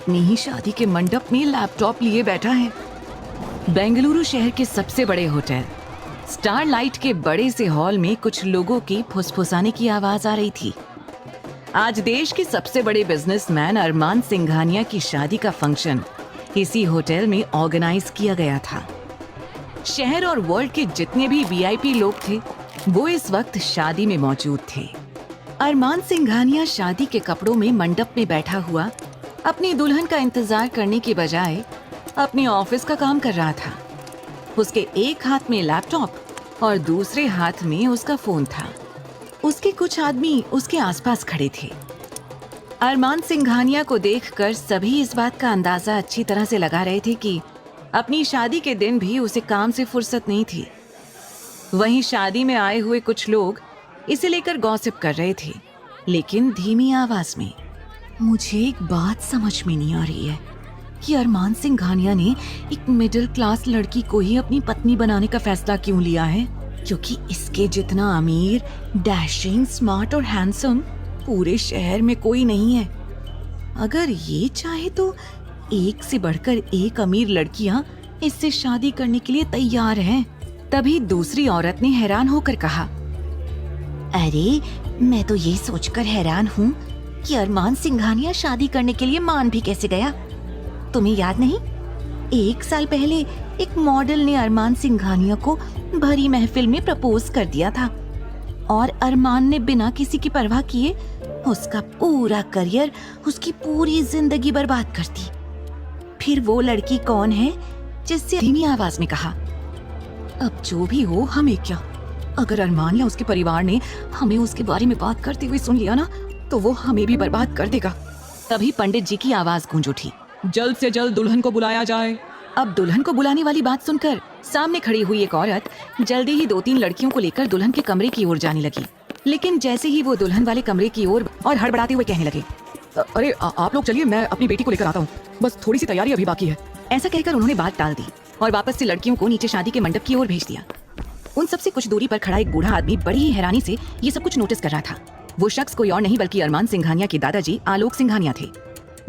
अपनी ही शादी के मंडप में लैपटॉप लिए बैठा है। बेंगलुरु शहर के सबसे बड़े होटल स्टारलाइट के बड़े से हॉल में कुछ लोगों की फुसफुसाने की आवाज आ रही थी। आज देश के सबसे बड़े बिजनेसमैन अरमान सिंघानिया की शादी का फंक्शन इसी होटल में ऑर्गेनाइज किया गया था। शहर और वर्ल्ड के जितने भी वीआईपी लोग थे वो इस वक्त शादी में मौजूद थे। अरमान सिंघानिया शादी के कपड़ों में मंडप में बैठा हुआ अपनी दुल्हन का इंतजार करने की बजाय अपने ऑफिस का काम कर रहा था। उसके एक हाथ में लैपटॉप और दूसरे हाथ में उसका फोन था। उसके कुछ आदमी उसके आसपास खड़े थे। अरमान सिंघानिया को देखकर सभी इस बात का अंदाजा अच्छी तरह से लगा रहे थे कि अपनी शादी के दिन भी उसे काम से फुर्सत नहीं थी। वहीं शादी में आए हुए कुछ लोग इसे लेकर गॉसिप कर रहे थे, लेकिन धीमी आवाज में। मुझे एक बात समझ में नहीं आ रही है कि अरमान सिंघानिया ने एक मिडिल क्लास लड़की को ही अपनी पत्नी बनाने का फैसला क्यों लिया है, क्योंकि इसके जितना अमीर, डैशिंग, स्मार्ट और हैंडसम पूरे शहर में कोई नहीं है। अगर ये चाहे तो एक से बढ़कर एक अमीर लड़कियां इससे शादी करने के लिए तैयार हैं। तभी दूसरी औरत ने हैरान होकर कहा, अरे मैं तो ये सोचकर हैरान हूँ कि अरमान सिंघानिया शादी करने के लिए मान भी कैसे गया। तुम्हें याद नहीं, 1 साल पहले एक मॉडल ने अरमान सिंघानिया को भरी महफिल में प्रपोज कर दिया था और अरमान ने बिना किसी की परवाह किए उसका पूरा करियर, उसकी पूरी जिंदगी बर्बाद कर दी। फिर वो लड़की कौन है जिससे धीमी आवाज में कहा, अब जो भी हो हमें क्या, अगर अरमान या उसके परिवार ने हमें उसके बारे में बात करते हुए सुन लिया ना तो वो हमें भी बर्बाद कर देगा। तभी पंडित जी की आवाज गूंज उठी, जल्द से जल्द दुल्हन को बुलाया जाए। अब दुल्हन को बुलाने वाली बात सुनकर सामने खड़ी हुई एक औरत जल्दी ही 2-3 लड़कियों को लेकर दुल्हन के कमरे की ओर जाने लगी। लेकिन जैसे ही वो दुल्हन वाले कमरे की ओर और हड़बड़ाते हुए कहने लगे, अरे आप लोग चलिए, मैं अपनी बेटी को लेकर आता हूँ, बस थोड़ी सी तैयारी अभी बाकी है। ऐसा कहकर उन्होंने बात टाल दी और वापस से लड़कियों को नीचे शादी के मंडप की ओर भेज दिया। उन सबसे कुछ दूरी पर खड़ा एक बूढ़ा आदमी बड़ी ही हैरानी से ये सब कुछ नोटिस कर रहा था। वो शख्स कोई और नहीं बल्कि अरमान सिंघानिया के दादाजी आलोक सिंघानिया थे,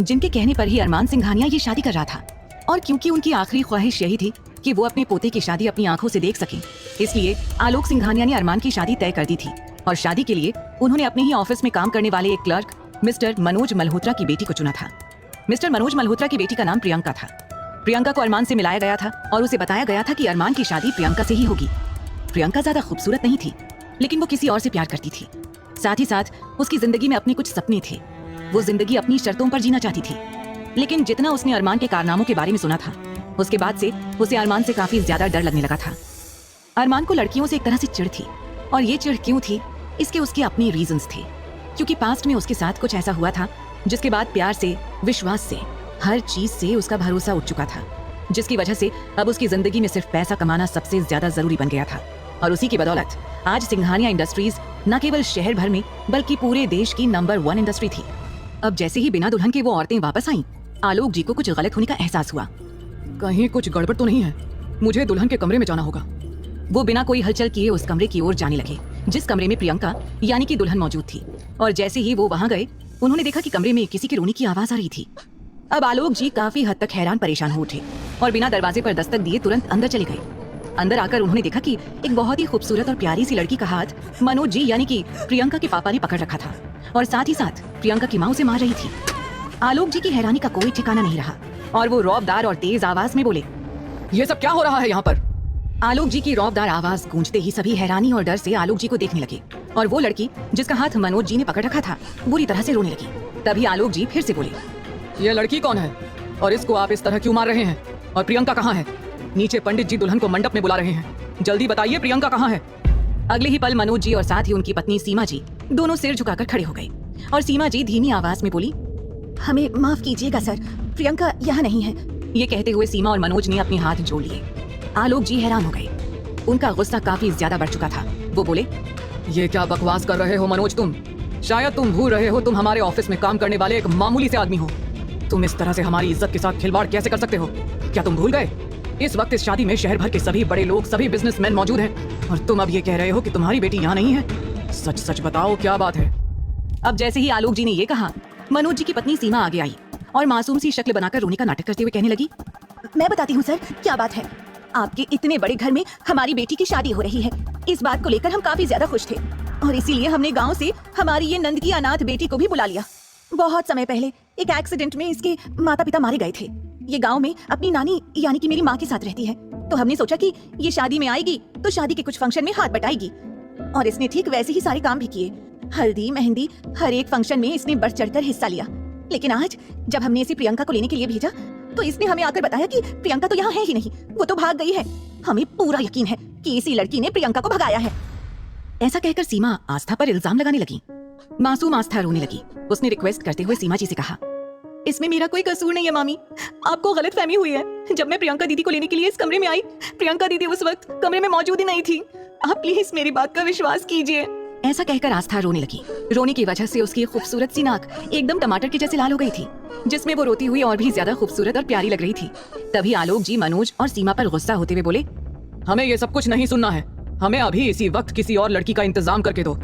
जिनके कहने पर ही अरमान सिंघानिया ये शादी कर रहा था। और क्योंकि उनकी आखिरी ख्वाहिश यही थी कि वो अपने पोते की शादी अपनी आंखों से देख सके, इसलिए आलोक सिंघानिया ने अरमान की शादी तय कर दी थी। और शादी के लिए उन्होंने अपने ही ऑफिस में काम करने वाले एक क्लर्क मिस्टर मनोज मल्होत्रा की बेटी को चुना था। मिस्टर मनोज मल्होत्रा की बेटी का नाम प्रियंका था। प्रियंका को अरमान से मिलाया गया था और उसे बताया गया था कि अरमान की शादी प्रियंका से ही होगी। प्रियंका ज्यादा खूबसूरत नहीं थी, लेकिन वो किसी और से प्यार करती थी। साथ ही साथ उसकी जिंदगी में अपने कुछ सपने थे। वो जिंदगी अपनी शर्तों पर जीना चाहती थी। लेकिन जितना उसने अरमान के कारनामों के बारे में सुना था, उसके बाद से उसे अरमान से काफी ज्यादा डर लगने लगा था। अरमान को लड़कियों से एक तरह से चिढ़ थी, और ये चिढ़ क्यों थी, इसके उसके अपने रीजंस थे। क्योंकि पास्ट में उसके साथ कुछ ऐसा हुआ था जिसके बाद प्यार से, विश्वास से, हर चीज से उसका भरोसा उठ चुका था, जिसकी वजह से अब उसकी जिंदगी में सिर्फ पैसा कमाना सबसे ज्यादा जरूरी बन गया था। और उसी की बदौलत आज सिंघानिया इंडस्ट्रीज न केवल शहर भर में बल्कि पूरे देश की नंबर 1 इंडस्ट्री थी। अब जैसे ही बिना दुल्हन के वो औरतें वापस आईं, आलोक जी को कुछ गलत होने का एहसास हुआ। कहीं कुछ गड़बड़ तो नहीं है, मुझे दुल्हन के कमरे में जाना होगा। वो बिना कोई हलचल किए उस कमरे की ओर जाने लगे जिस कमरे में प्रियंका यानी कि दुल्हन मौजूद थी। और जैसे ही वो वहां गए, उन्होंने देखा कि कमरे में किसी के रोने की आवाज आ रही थी। अब आलोक जी काफी हद तक हैरान परेशान हो उठे और बिना दरवाजे पर दस्तक दिए तुरंत अंदर चले गए। अंदर आकर उन्होंने देखा कि एक बहुत ही खूबसूरत और प्यारी सी लड़की का हाथ मनोज जी यानी कि प्रियंका के पापा ने पकड़ रखा था और साथ ही साथ प्रियंका की माँ उसे मार रही थी। आलोक जी की हैरानी का कोई ठिकाना नहीं रहा और वो रौबदार और तेज आवाज में बोले, ये सब क्या हो रहा है यहाँ पर? आलोक जी की रौबदार आवाज गूंजते ही सभी हैरानी और डर से आलोक जी को देखने लगे और वो लड़की जिसका हाथ मनोज जी ने पकड़ रखा था बुरी तरह से रोने लगी। तभी आलोक जी फिर से बोले, ये लड़की कौन है और इसको आप इस तरह क्यों मार रहे हैं? और प्रियंका कहाँ है? नीचे पंडित जी दुल्हन को मंडप में बुला रहे हैं, जल्दी बताइए प्रियंका कहाँ है? अगले ही पल मनोज जी और साथ ही उनकी पत्नी सीमा जी दोनों सिर झुकाकर खड़े हो गए और सीमा जी धीमी आवाज में बोली, हमें माफ कीजिएगा सर, प्रियंका यहाँ नहीं है। ये कहते हुए सीमा और मनोज ने अपने हाथ जोड़ लिए। आलोक जी हैरान हो गए, उनका गुस्सा काफी ज्यादा बढ़ चुका था। वो बोले, ये क्या बकवास कर रहे हो मनोज? तुम शायद तुम भूल रहे हो तुम हमारे ऑफिस में काम करने वाले एक मामूली से आदमी हो। तुम इस तरह से हमारी इज्जत के साथ खिलवाड़ कैसे कर सकते हो? क्या तुम भूल गए? इस वक्त इस शादी में शहर भर के सभी बड़े लोग, सभी बिजनेसमैन मौजूद हैं और तुम अब ये कह रहे हो कि तुम्हारी बेटी यहाँ नहीं है। सच सच बताओ क्या बात है? अब जैसे ही आलोक जी ने ये कहा, मनोज जी की पत्नी सीमा आगे आई और मासूम सी शक्ल बनाकर रोने का नाटक करते हुए कहने लगी, मैं बताती हूँ सर क्या बात है। आपके इतने बड़े घर में हमारी बेटी की शादी हो रही है। इस बात को लेकर हम काफी ज्यादा खुश थे और इसीलिए हमने गांव से हमारी ये नंद की अनाथ बेटी को भी बुला लिया। बहुत समय पहले एक एक्सीडेंट में इसके माता पिता मारे गए थे। ये गांव में अपनी नानी यानी कि मेरी माँ के साथ रहती है, तो हमने सोचा कि ये शादी में आएगी तो शादी के कुछ फंक्शन में हाथ बटाएगी, और इसने ठीक वैसे ही सारे काम भी किए। हल्दी मेहंदी हर एक फंक्शन में इसने बढ़ चढ़कर हिस्सा लिया। लेकिन आज जब हमने इसे प्रियंका को लेने के लिए भेजा तो इसने हमें आकर बताया कि प्रियंका तो यहाँ है ही नहीं, वो तो भाग गई है। हमें पूरा यकीन है कि इसी लड़की ने प्रियंका को भगाया है। ऐसा कहकर सीमा आस्था पर इल्जाम लगाने लगी। मासूम आस्था रोने लगी। उसने रिक्वेस्ट करते हुए सीमा जी से कहा, इसमें मेरा कोई कसूर नहीं है मामी, आपको गलतफहमी हुई है। जब मैं प्रियंका दीदी को लेने के लिए इस कमरे में आई, प्रियंका दीदी उस वक्त कमरे में मौजूद ही नहीं थी। आप प्लीज मेरी बात का विश्वास कीजिए। ऐसा कहकर आस्था रोने लगी। रोने की वजह से उसकी खूबसूरत सी नाक एकदम टमाटर के जैसे लाल हो गई थी, जिसमें वो रोती हुई और भी ज्यादा खूबसूरत और प्यारी लग रही थी। तभी आलोक जी मनोज और सीमा पर गुस्सा होते हुए बोले, हमें ये सब कुछ नहीं सुनना है। हमें अभी इसी वक्त किसी और लड़की का इंतजाम करके दो।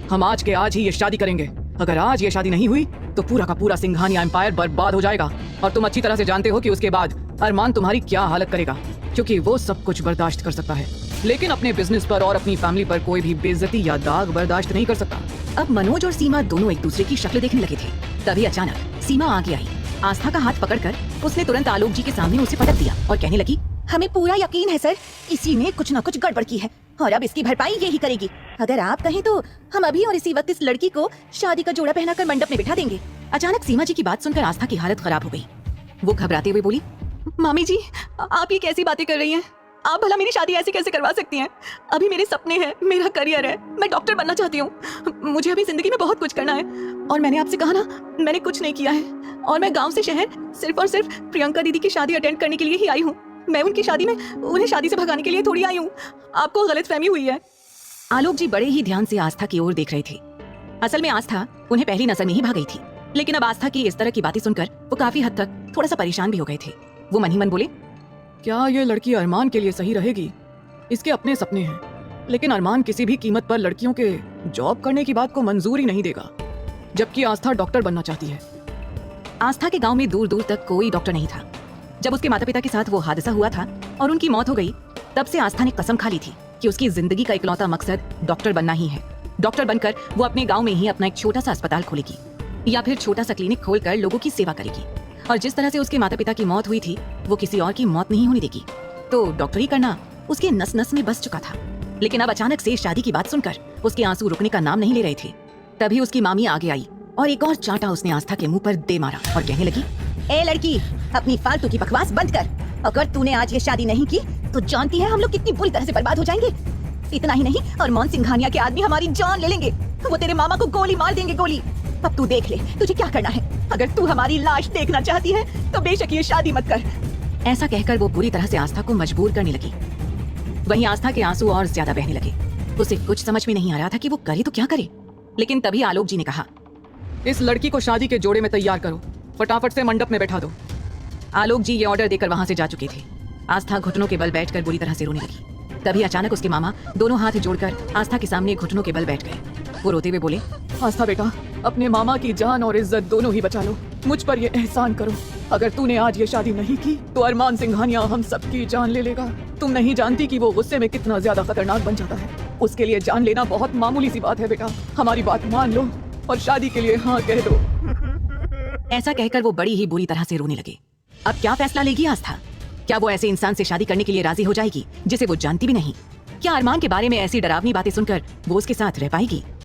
हम आज के आज ही ये शादी करेंगे। अगर आज ये शादी नहीं हुई तो पूरा का पूरा सिंघानिया एम्पायर बर्बाद हो जाएगा, और तुम अच्छी तरह से जानते हो कि उसके बाद अरमान तुम्हारी क्या हालत करेगा, क्योंकि वो सब कुछ बर्दाश्त कर सकता है, लेकिन अपने बिजनेस पर और अपनी फैमिली पर कोई भी बेइज्जती या दाग बर्दाश्त नहीं कर सकता। अब मनोज और सीमा दोनों एक दूसरे की शक्ल देखने लगे थे। तभी अचानक सीमा आगे आई। आस्था का हाथ पकड़कर उसने तुरंत आलोक जी के सामने उसे पटक दिया और कहने लगी, हमें पूरा यकीन है सर, इसी ने कुछ न कुछ गड़बड़ की है और अब इसकी भरपाई यही करेगी। अगर आप कहें तो हम अभी और इसी वक्त इस लड़की को शादी का जोड़ा पहनाकर मंडप में बिठा देंगे। अचानक सीमा जी की बात सुनकर आस्था की हालत खराब हो गई। वो घबराते हुए बोली, मामी जी आप ये कैसी बातें कर रही हैं? आप भला मेरी शादी ऐसे कैसे करवा सकती हैं? अभी मेरे सपने हैं, मेरा करियर है, मैं डॉक्टर बनना चाहती हूँ। मुझे अभी जिंदगी में बहुत कुछ करना है, और मैंने आपसे कहा ना, मैंने कुछ नहीं किया है, और मैं गांव से शहर सिर्फ और सिर्फ प्रियंका दीदी की शादी अटेंड करने के लिए ही आई हूँ। मैं उनकी शादी में उन्हें शादी से भगाने के लिए थोड़ी आई हूँ। आपको गलतफहमी हुई है। आलोक जी बड़े ही ध्यान से आस्था की ओर देख रहे थे। असल में आस्था उन्हें पहली नजर में ही भाग गई थी, लेकिन अब आस्था की इस तरह की बातें सुनकर वो काफी हद तक थोड़ा सा परेशान भी हो गए थे। वो मन ही मन बोले, क्या ये लड़की अरमान के लिए सही रहेगी? इसके अपने सपने हैं, लेकिन अरमान किसी भी कीमत पर लड़कियों के जॉब करने की बात को मंजूरी नहीं देगा, जबकि आस्था डॉक्टर बनना चाहती है। आस्था के गांव में दूर दूर तक कोई डॉक्टर नहीं था। जब उसके माता पिता के साथ वो हादसा हुआ था और उनकी मौत हो गई, तब से आस्था ने कसम खा ली थी कि उसकी जिंदगी का इकलौता मकसद डॉक्टर बनना ही है। डॉक्टर बनकर वो अपने गांव में ही अपना एक छोटा सा अस्पताल खोलेगी या फिर छोटा सा क्लिनिक खोलकर लोगों की सेवा करेगी, और जिस तरह से उसके माता पिता की मौत हुई थी वो किसी और की मौत नहीं होने देगी। तो डॉक्टरी करना उसके नस नस में बस चुका था। लेकिन अब अचानक से शादी की बात सुनकर उसके आंसू रुकने का नाम नहीं ले रहे थे। तभी उसकी मामी आगे आई और एक और चांटा उसने आस्था के मुंह पर दे मारा और कहने लगी, ए लड़की, अपनी फालतू की बकवास बंद कर। अगर तूने आज ये शादी नहीं की तो जानती है हम लोग कितनी बुरी तरह से बर्बाद हो जाएंगे। इतना ही नहीं, अरमान सिंघानिया के आदमी हमारी जान ले लेंगे। वो तेरे मामा को गोली मार देंगे, गोली। अब तू देख ले तुझे क्या करना है। अगर तू हमारी लाश देखना चाहती है तो बेशक ये शादी मत कर। ऐसा कहकर वो बुरी तरह से आस्था को मजबूर करने लगी। वहीं आस्था के आंसू और ज्यादा बहने लगे। उसे कुछ समझ में नहीं आ रहा था कि वो करे तो क्या करे। लेकिन तभी आलोक जी ने कहा, इस लड़की को शादी के जोड़े में तैयार करो, फटाफट से मंडप में बैठा दो। आलोक जी ये ऑर्डर देकर वहां से जा चुके थे। आस्था घुटनों के बल बैठकर बुरी तरह से रोने लगी। तभी अचानक उसके मामा दोनों हाथ जोड़कर आस्था के सामने घुटनों के बल बैठ गए। वो रोते हुए बोले, आस्था बेटा, अपने मामा की जान और इज्जत दोनों ही बचा लो। मुझ पर ये एहसान करो, अगर तूने आज ये शादी नहीं की तो अरमान सिंघानिया हम सबकी जान ले लेगा। तुम नहीं जानती कि वो गुस्से में कितना ज्यादा खतरनाक बन जाता है। उसके लिए जान लेना बहुत मामूली सी बात है बेटा। हमारी बात मान लो और शादी के लिए हाँ कह दो। ऐसा कहकर वो बड़ी ही बुरी तरह से रोने लगे। अब क्या फैसला लेगी आस्था? क्या वो ऐसे इंसान से शादी करने के लिए राजी हो जाएगी जिसे वो जानती भी नहीं? क्या अरमान के बारे में ऐसी डरावनी बातें सुनकर वो उसके साथ रह पाएगी?